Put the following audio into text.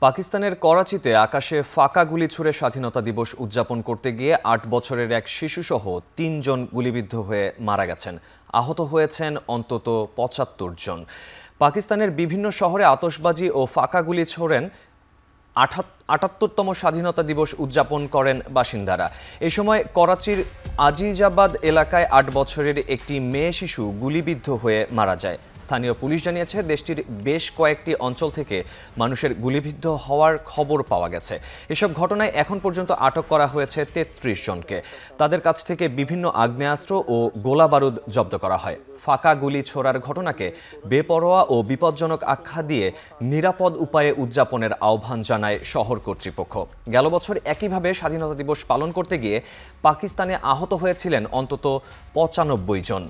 পাকিস্তানের করাচিতে আকাশে ফাঁকা গুলি ছুড়ে স্বাধীনতা দিবস উদযাপন করতে গিয়ে ৮ বছরের এক শিশুসহ ৩ জন গুলিবিদ্ধ হয়ে মারা গেছেন। আহত হয়েছেন অন্তত ৭৫ জন। পাকিস্তানের বিভিন্ন শহরে আতশবাজি ও ফাঁকা গুলি ছোড়েন। ৭৮তম স্বাধীনতা দিবস উদযাপন করেন বাসিন্দারা। এই সময় করাচির আজিজাবাদ এলাকায় ৮ বছরের একটি মেয়ে শিশু গুলিবিদ্ধ হয়ে মারা যায়। স্থানীয় পুলিশ জানিয়েছে, দেশটির বেশ কয়েকটি অঞ্চল থেকে মানুষের গুলিবিদ্ধ হওয়ার খবর পাওয়া গেছে। এসব ঘটনায় এখন পর্যন্ত আটক করা হয়েছে ৩৩ জনকে। তাদের কাছ থেকে বিভিন্ন আগ্নেয়াস্ত্র ও গোলা বারুদ জব্দ করা হয়। ফাঁকা গুলি ছোড়ার ঘটনাকে বেপরোয়া ও বিপজ্জনক আখ্যা দিয়ে নিরাপদ উপায়ে উদযাপনের আহ্বান জানায় শহর কর্তৃপক্ষ। গেল বছর একইভাবে স্বাধীনতা দিবস পালন করতে গিয়ে পাকিস্তানে আহত হয়েছিলেন অন্তত ৯৫ জন।